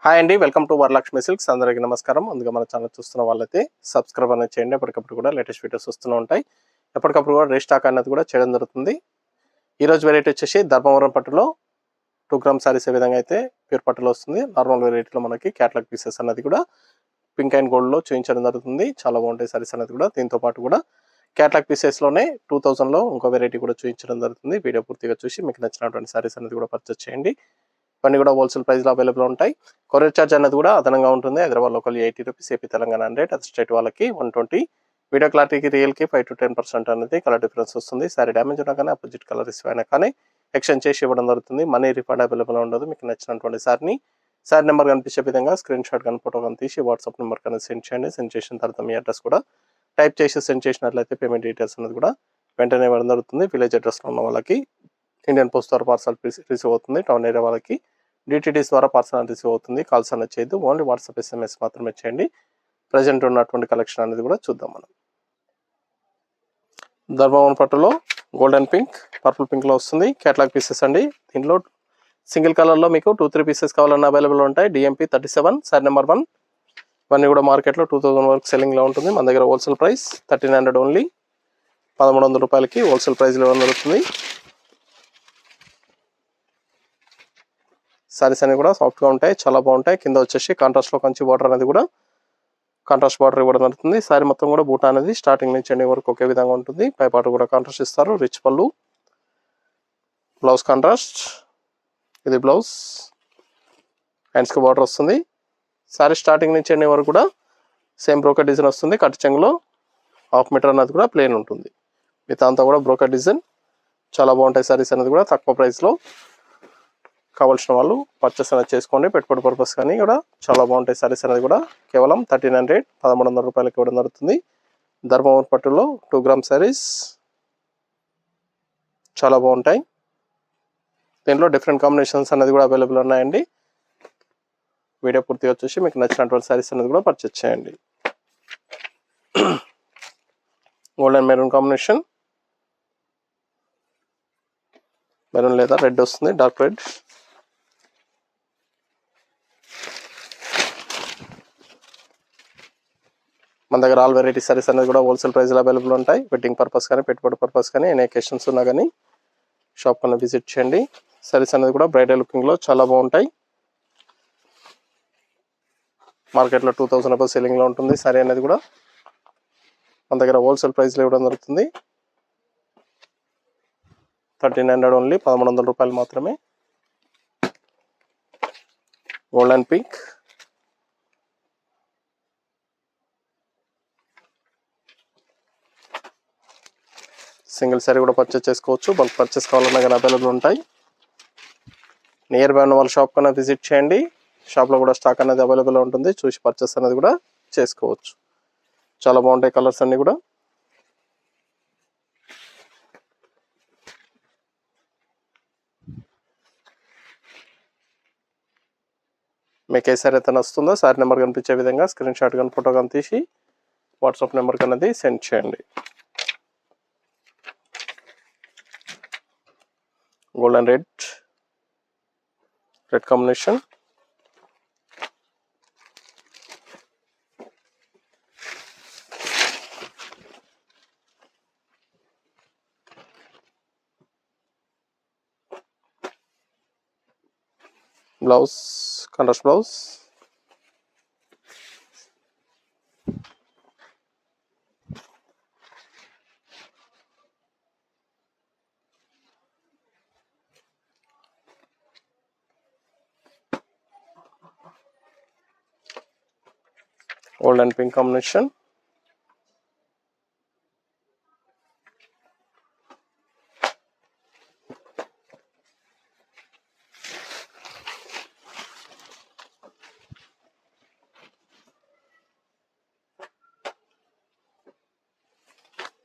Hi అండి, welcome to Varalakshmi silks. అందరికీ నమస్కారం. ముందుగా మన ఛానల్ చూస్తున్న వాళ్ళైతే సబ్స్క్రైబ్ అనేది చేయండి. ఎప్పటికప్పుడు కూడా లేటెస్ట్ వీడియోస్ వస్తూనే ఉంటాయి. ఎప్పటికప్పుడు కూడా రీస్టాక్ అనేది కూడా చేయడం జరుగుతుంది. ఈరోజు వెరైటీ వచ్చేసి ధర్మవరం పట్టులో 2 గ్రామ్ సారీస్ ఏ విధంగా అయితే ప్యూర్ పట్టులో వస్తుంది. నార్మల్ వెరైటీలో మనకి క్యాటలాగ్ పీసెస్ అనేది కూడా పింక్ అండ్ గోల్డ్లో చూపించడం జరుగుతుంది. చాలా బాగుంటాయి సారీస్ అనేది కూడా. దీంతో పాటు కూడా క్యాటలాగ్ పీసెస్లోనే 2000లో ఇంకో వెరైటీ కూడా చూపించడం జరుగుతుంది. వీడియో పూర్తిగా చూసి మీకు నచ్చినటువంటి సారీస్ అనేది కూడా పర్చేస్ చేయండి. ఇవన్నీ కూడా హోల్సేల్ ప్రైస్లో అవైలబుల్ ఉంటాయి. కొరియర్ ఛార్జ్ అనేది కూడా అదనంగా ఉంటుంది. Hyderabad local 80 rupees, AP Telangana 100, అది స్టేట్ వాళ్ళకి 120. వీడియో క్లారిటీకి రియల్కి 5 to 10% అనేది కలర్ డిఫరెన్స్ వస్తుంది. సారీ డ్యామేజ్ ఉన్నా కానీ అపోజిట్ కలర్ ఇష్యూ అయినా కానీ ఎక్స్చేంజ్ చేసి ఇవ్వడం జరుగుతుంది. మనీ రిఫండ్ అవైలబుల్ ఉండదు. మీకు నచ్చినటువంటి సారీ నెంబర్ కనిపించే విధంగా స్క్రీన్ షాట్ కానీ ఫోటో కానీ తీసి వాట్సాప్ నెంబర్ కానీ సెండ్ చేయండి. సెండ్ చేసిన తర్వాత మీ అడ్రస్ కూడా టైప్ చేసి సెండ్ చేసినట్లయితే పేమెంట్ డీటెయిల్స్ అనేది కూడా వెంటనే ఇవ్వడం జరుగుతుంది. విలేజ్ అడ్రస్లో ఉన్న వాళ్ళకి ఇండియన్ పోస్ట్ ద్వారా పార్సల్ రిసీవ్ అవుతుంది. టౌన్ ఏరియా వాళ్ళకి డిటిడిస్ ద్వారా పార్సల్ రిసీవ్ అవుతుంది. కాల్స్ అనేది చేయొద్దు, ఓన్లీ వాట్సాప్ SMS మాత్రమే చేయండి. ప్రజెంట్ ఉన్నటువంటి కలెక్షన్ అనేది కూడా చూద్దాం మనం. ధర్మవరం పట్టులో గోల్డెన్ పింక్, పర్పుల్ పింక్లో వస్తుంది. క్యాటలాగ్ పీసెస్ అండి. దీంట్లో సింగిల్ కలర్లో మీకు 2-3 పీసెస్ కావాలన్నా అవైలబుల్ ఉంటాయి. DMP 37 sorry number 1. ఇవన్నీ కూడా మార్కెట్లో 2000 వరకు సెల్లింగ్లో ఉంటుంది. మన దగ్గర హోల్సేల్ ప్రైస్ 1300 ఓన్లీ, 1100 రూపాయలకి హోల్సేల్ ప్రైస్లో ఇవ్వడం జరుగుతుంది. సారీస్ అనేవి కూడా సాఫ్ట్గా ఉంటాయి, చాలా బాగుంటాయి. కింద వచ్చేసి కాంట్రాస్ట్లో కంచి బార్డర్ అనేది కూడా కాంట్రాస్ట్ బార్డర్ ఇవ్వడం జరుగుతుంది. సారీ మొత్తం కూడా బూటా అనేది స్టార్టింగ్ నుంచి ఎండింగ్ వరకు ఒకే విధంగా ఉంటుంది. పై పాటు కూడా కాంట్రాస్ట్ ఇస్తారు. రిచ్ పళ్ళు, బ్లౌజ్ కాంట్రాస్ట్, ఇది బ్లౌజ్, హ్యాండ్స్కి బార్డర్ వస్తుంది. సారీ స్టార్టింగ్ నుంచి ఎండింగ్ వరకు కూడా సేమ్ బ్రోకర్ డిజైన్ వస్తుంది. కట్ చెంగులో 1/2 మీటర్ అనేది కూడా ప్లేన్ ఉంటుంది. మిగతా అంతా కూడా బ్రోకర్ డిజైన్. చాలా బాగుంటాయి సారీస్ అనేది కూడా. తక్కువ ప్రైస్లో కావాల్సిన వాళ్ళు పర్చేస్ అనేది చేసుకోండి. పెట్టుబడి పర్పస్ కానీ కూడా చాలా బాగుంటాయి సారీస్ అనేది కూడా. కేవలం 1300, 1300 రూపాయలకి ఇవ్వడం జరుగుతుంది. ధర్మవరం పట్టులో 2 గ్రామ్ సారీస్ చాలా బాగుంటాయి. దీంట్లో డిఫరెంట్ కాంబినేషన్స్ అనేది కూడా అవైలబుల్ ఉన్నాయండి. వీడియో పూర్తిగా వచ్చేసి మీకు నచ్చినటువంటి సారీస్ అనేది కూడా పర్చేస్ చేయండి. గోల్డెన్ మెరూన్ కాంబినేషన్, మెరూన్ లేదా రెడ్ వస్తుంది, డార్క్ రెడ్. మన దగ్గర ఆల్ వెరైటీ సారీస్ అనేది కూడా హోల్సేల్ ప్రైస్లో అవైలబుల్ ఉంటాయి. వెడ్డింగ్ పర్పస్ కానీ పెట్టుబడి పర్పస్ కానీ ఎన్ని అకేషన్స్ ఉన్నా కానీ షాప్ కన్నా విజిట్ చేయండి. సారీస్ అనేది కూడా బ్రైడల్ లుకింగ్లో చాలా బాగుంటాయి. మార్కెట్లో 2000 రూపాయలు సెల్లింగ్లో ఉంటుంది. సారీ అనేది కూడా మన దగ్గర హోల్సేల్ ప్రైస్లో ఇవ్వడం జరుగుతుంది. 1300 ఓన్లీ, 1100 రూపాయలు మాత్రమే. గోల్డెన్ పింక్, సింగిల్ సారీ కూడా పర్చేస్ చేసుకోవచ్చు. బల్క్ పర్చేస్ కావాలన్నా కానీ అవైలబుల్ ఉంటాయి. నియర్ బై ఉన్న వాళ్ళ షాప్ కన్నా విజిట్ చేయండి. షాప్లో కూడా స్టాక్ అనేది అవైలబుల్ ఉంటుంది. చూసి పర్చేస్ అనేది కూడా చేసుకోవచ్చు. చాలా బాగుంటాయి కలర్స్ అన్నీ కూడా. మీకు ఏ సారీ అయితే వస్తుందో సారీ నెంబర్ కనిపించే విధంగా స్క్రీన్ షాట్ కానీ ఫోటో కానీ తీసి వాట్సాప్ నెంబర్కి అనేది సెండ్ చేయండి. Golden red combination, blouse contrast blouse, golden pink combination,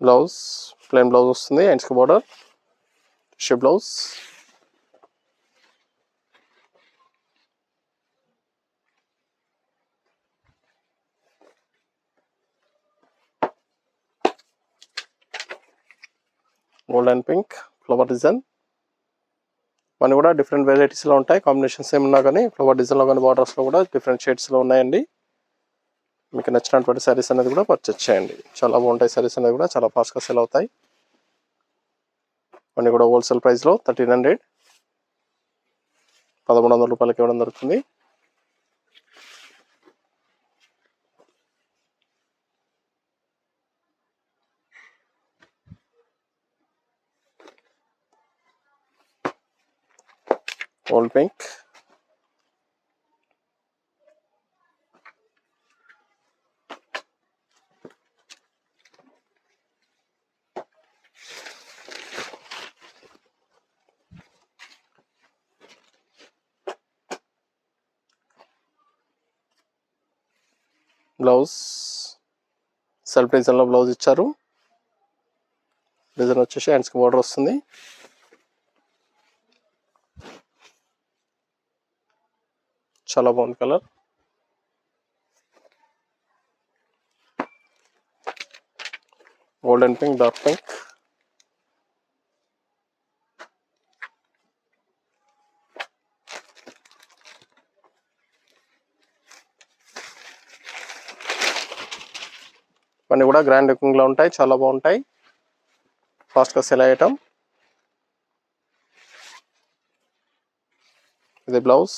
blouse plain blouse వస్తుంది. హ్యాండ్స్కి border, tissue blouse, golden pink flower design, ఇవన్నీ కూడా డిఫరెంట్ వెరైటీస్లో ఉంటాయి. కాంబినేషన్స్ ఏమున్నా కానీ ఫ్లవర్ డిజైన్లో కానీ బార్డర్స్లో కూడా డిఫరెంట్ షేడ్స్లో ఉన్నాయండి. మీకు నచ్చినటువంటి శారీస్ అనేది కూడా పర్చేస్ చేయండి. చాలా బాగుంటాయి శారీస్ అనేది కూడా, చాలా ఫాస్ట్గా సేల్ అవుతాయి. అన్నీ కూడా హోల్సేల్ ప్రైస్లో 1300 1100 రూపాయలకి ఇవ్వడం జరుగుతుంది. ఓల్డ్ పింక్, బ్లౌజ్ సెల్ఫ్ డిజైన్లో బ్లౌజ్ ఇచ్చారు. డిజైన్ వచ్చేసి హ్యాండ్స్కి బార్డర్ వస్తుంది. చాలా బాగుంది colour. Golden pink, dark pink, ఇవన్నీ కూడా గ్రాండ్ లుకింగ్లో ఉంటాయి. చాలా బాగుంటాయి, ఫాస్ట్గా సెల్ అయ్యటం. ఇది blouse.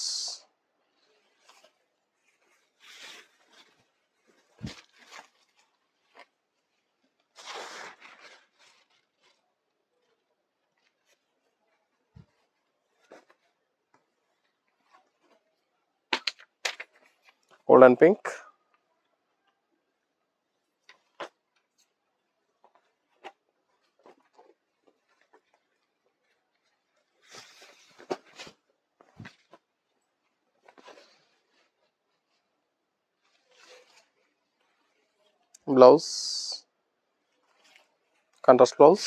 Golden pink, blouse contrast blouse.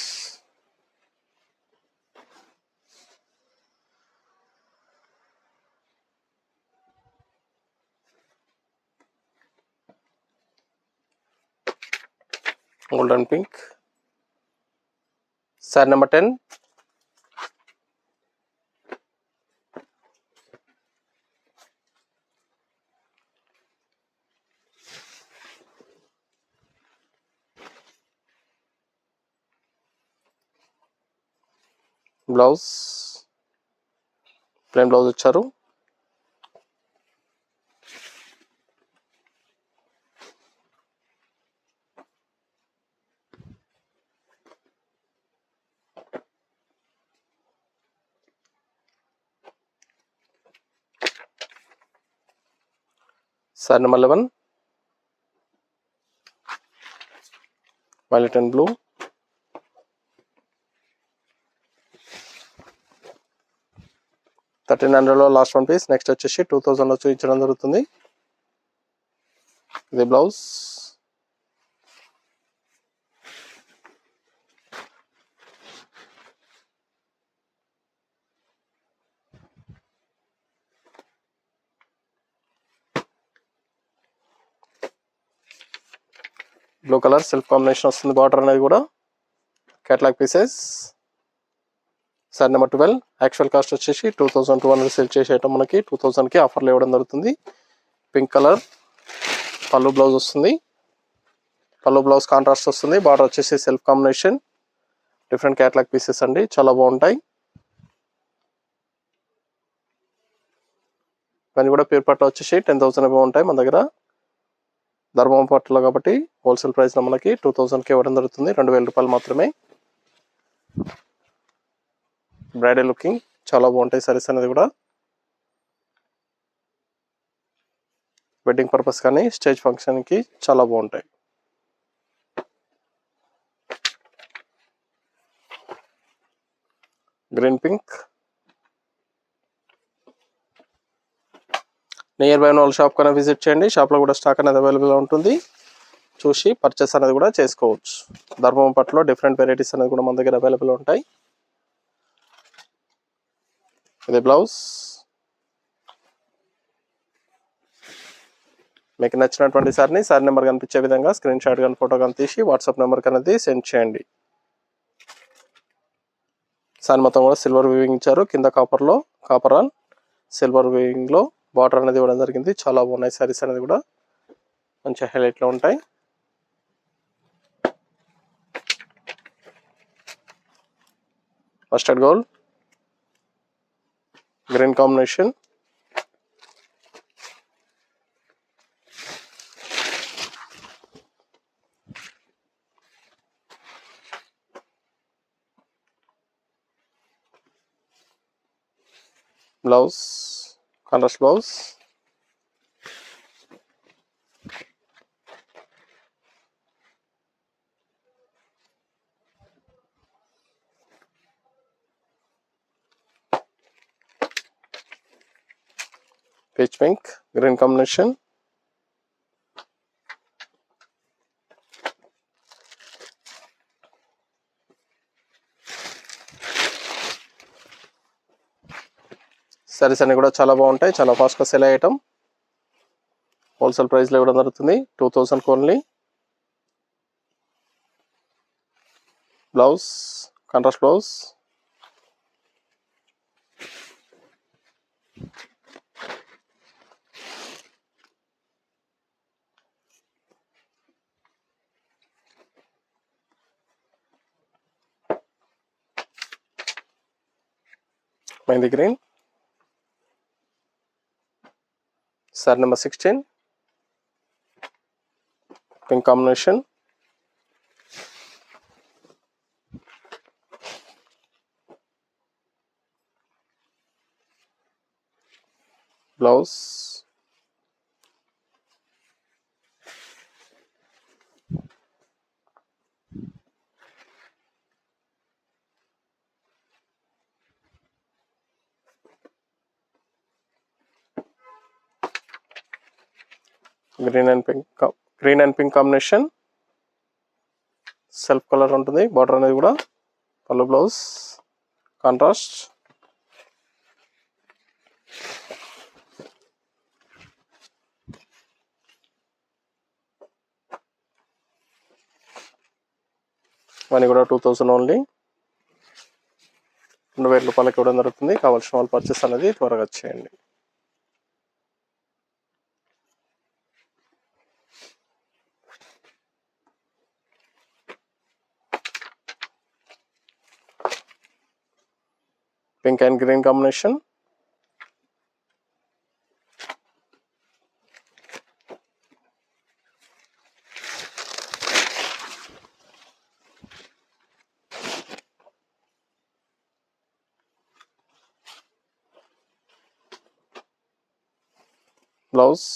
Golden pink. Sari number 10. Blouse plain blouse ఇచ్చారు. Sari number 11. Violet and blue. $1300లో లాస్ట్ వన్ పీస్. నెక్స్ట్ వచ్చేసి 2000లో చూపించడం జరుగుతుంది. ఇది blouse. Blue colour self combination వస్తుంది. బార్డర్ అనేది కూడా catalogue pieces. Sari number 12. Actual cost వచ్చేసి 2200 సేల్ చేసేయటం మనకి 2000కి ఆఫర్లు ఇవ్వడం జరుగుతుంది. పింక్ కలర్ పళ్ళు బ్లౌజ్ వస్తుంది. పళ్ళు బ్లౌజ్ కాంట్రాస్ట్ వస్తుంది. బార్డర్ వచ్చేసి self combination. Different catalogue pieces అండి, చాలా బాగుంటాయి. ఇవన్నీ కూడా ప్యూర్ పట్టు వచ్చేసి 10,000 అవి ఉంటాయి మన దగ్గర. ధర్మం పట్టులో కాబట్టి హోల్సేల్ ప్రైస్లో మనకి 2000కి ఇవ్వడం జరుగుతుంది. 2000 రూపాయలు మాత్రమే. బ్రైడల్ లుకింగ్ చాలా బాగుంటాయి సారీస్ అనేది కూడా. వెడ్డింగ్ పర్పస్ కానీ స్టేజ్ ఫంక్షన్కి చాలా బాగుంటాయి. Green pink. నియర్ బై ఉన్న వాళ్ళ షాప్ కన్నా విజిట్ చేయండి. షాప్లో కూడా స్టాక్ అనేది అవైలబుల్గా ఉంటుంది. చూసి పర్చేస్ అనేది కూడా చేసుకోవచ్చు. ధర్మం పట్టులో డిఫరెంట్ వెరైటీస్ అనేది కూడా మన దగ్గర అవైలబుల్ ఉంటాయి. ఇది బ్లౌజ్. మీకు నచ్చినటువంటి సారీ నెంబర్ కనిపించే విధంగా స్క్రీన్ షాట్ కానీ ఫోటో కానీ తీసి వాట్సాప్ నెంబర్కి అనేది సెండ్ చేయండి. సారీ మొత్తం కూడా సిల్వర్ వీవింగ్ ఇచ్చారు. కింద కాపర్ ఆన్ సిల్వర్ వీవింగ్ లో బార్డర్ అనేది ఇవ్వడం జరిగింది. చాలా బాగున్నాయి సారీస్ అనేది కూడా మంచి హైలైట్ లో ఉంటాయి. Mustard gold green combination, blouse contrast blouse, peach pink green combination, saris అన్ని కూడా చాలా బాగుంటాయి. చాలా ఫాస్ట్గా సెల్ అయ్యటం. హోల్సేల్ ప్రైస్లో ఇవ్వడం జరుగుతుంది. 2000 only. Blouse contrast blouse, mehndi green, sorry number 16 pink combination, blouse green and pink combination, self colour ఉంటుంది. బార్డర్ అనేది కూడా పళ్ళు బ్లౌజ్ కాంట్రాస్ట్, ఇవన్నీ కూడా 2000 ఓన్లీ. 2000 రూపాయలకి ఇవ్వడం జరుగుతుంది. కావాల్సిన వాళ్ళు పర్చేస్ అనేది త్వరగా చేయండి. Pink and green combination, blouse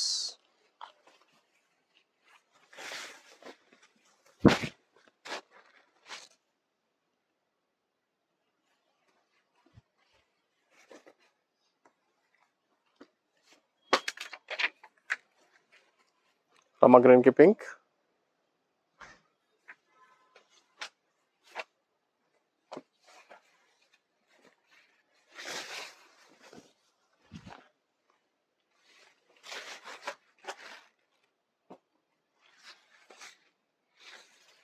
Rama green కి పింక్,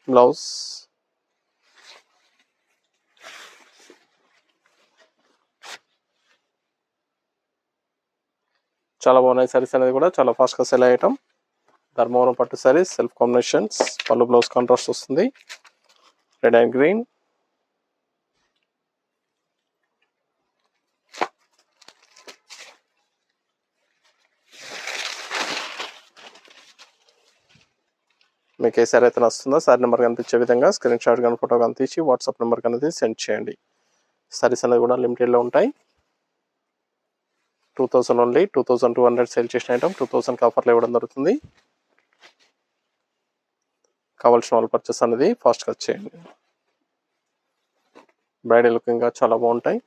బ్లౌజ్ చాలా బాగున్నాయి. సారీస్ అనేది కూడా చాలా ఫాస్ట్గా సెల్ అయ్యటం. ధర్మవరం పట్టు సారీస్ సెల్ఫ్ కాంబినేషన్స్, పళ్ళు బ్లౌజ్ కాంట్రాస్ట్ వస్తుంది. రెడ్ అండ్ గ్రీన్, మీకు ఏ సారీ అయితే నస్తుందో సారీ నెంబర్ కనిపించే విధంగా స్క్రీన్ షాట్ కానీ ఫోటో కానీ తీసి వాట్సాప్ నెంబర్ అనేది సెండ్ చేయండి. సారీస్ అనేది కూడా లిమిటెడ్లో ఉంటాయి. 2000 ఓన్లీ. 2200 సేల్ చేసిన ఐటమ్ 2000 ఆఫర్లో ఇవ్వడం జరుగుతుంది. కావాల్సిన వాళ్ళు పర్చేస్ అనేది ఫాస్ట్గా చేయండి. బ్రైడల్ లుకింగ్గా చాలా బాగుంటాయి.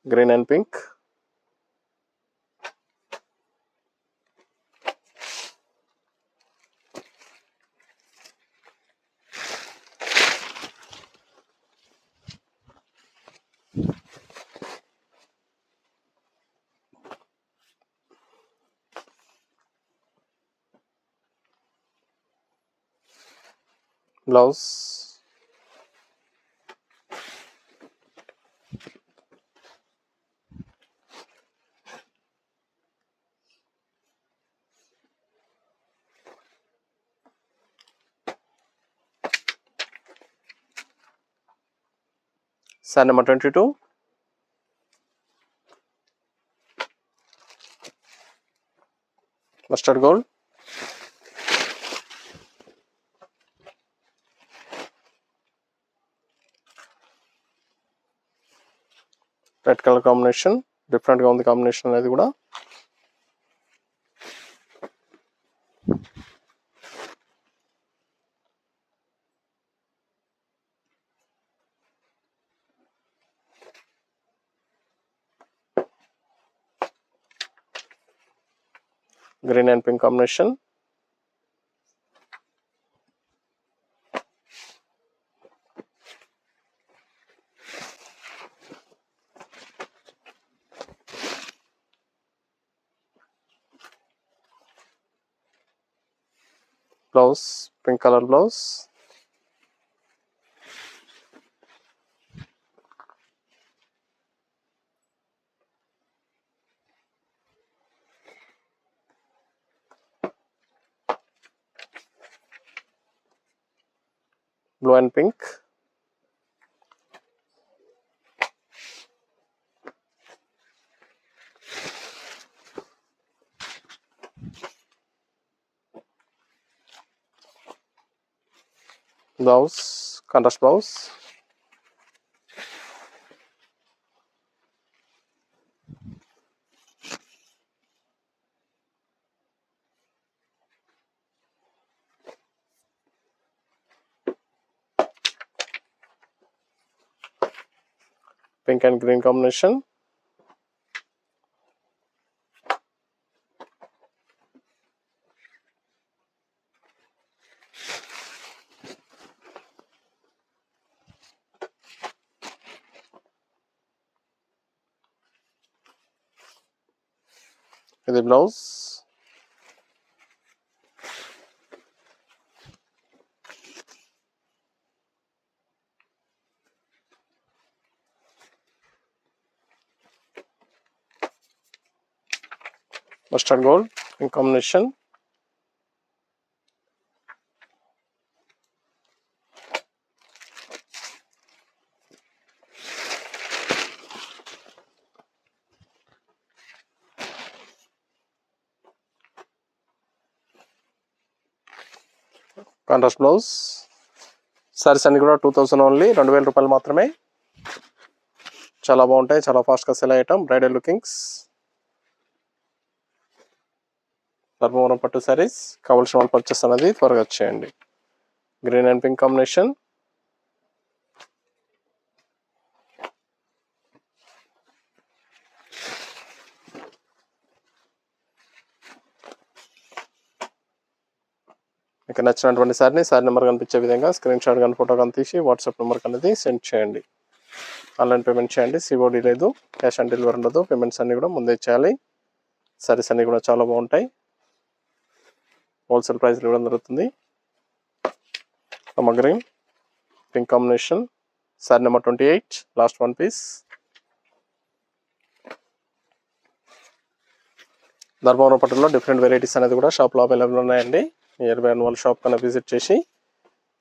Green and pink, blouse sari number 22. Mustard gold. Red colour combination, డిఫరెంట్గా ఉంది కాంబినేషన్ అనేది కూడా. Green and pink combination. Blouse pink colour blouse. Blue and pink. Blouse contrast blouse. Pink and green combination. ఇది blouse. Mustard gold in combination. Contrast blouse. Saris అన్ని కూడా 2000 only, 2000 రూపాయలు మాత్రమే. చాలా బాగుంటాయి, చాలా ఫాస్ట్గా సెల్ అయ్యటం. బ్రైడల్ లుకింగ్స్, ధర్మవరం పట్టు సారీస్. కావాల్సిన వాళ్ళు పర్చేస్ అనేది త్వరగా చేయండి. Green and pink combination. మీకు నచ్చినటువంటి సారీ నెంబర్ కనిపించే విధంగా స్క్రీన్ షాట్ కానీ ఫోటో కానీ తీసి వాట్సాప్ నెంబర్కి అనేది సెండ్ చేయండి. ఆన్లైన్ పేమెంట్ చేయండి, సిఓడి లేదు, క్యాష్ ఆన్ డెలివరీ ఉండదు. పేమెంట్స్ అన్నీ కూడా ముందే చేయాలి. సారీస్ అన్నీ కూడా చాలా బాగుంటాయి. హోల్సేల్ ప్రైస్లో ఇవ్వడం జరుగుతుంది. Green pink combination. Sari number 28, last 1 piece. Dharmavaram పట్టులో డిఫరెంట్ వెరైటీస్ అనేది కూడా షాప్లో అవైలబుల్ ఉన్నాయండి. నియర్ బై వాళ్ళ షాప్ కన్నా విజిట్ చేసి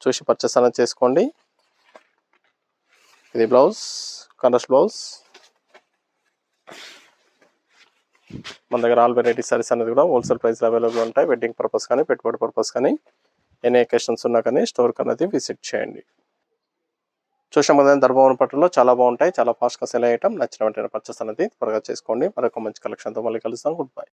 చూసి పర్చేస్ అనేది చేసుకోండి. ఇది బ్లౌజ్, కాంట్రాస్ట్ బ్లౌజ్. మన దగ్గర ఆల్ వెరైటీ సారీస్ అనేది కూడా హోల్సేల్ ప్రైస్లో అవైలబుల్ ఉంటాయి. వెడ్డింగ్ పర్పస్ కానీ పెట్టుబడి పర్పస్ కానీ ఎనీ అకేషన్స్ ఉన్నా కానీ స్టోర్కి అనేది విజిట్ చేయండి. చూసాం కదా, ధర్మవరం పట్టులో చాలా బాగుంటాయి, చాలా ఫాస్ట్గా సెల్ అయ్యటం. నచ్చిన వెంటనే పర్చేస్ అనేది త్వరగా చేసుకోండి. మరొక మంచి కలెక్షన్తో మళ్ళీ కలుస్తాం. Good bye.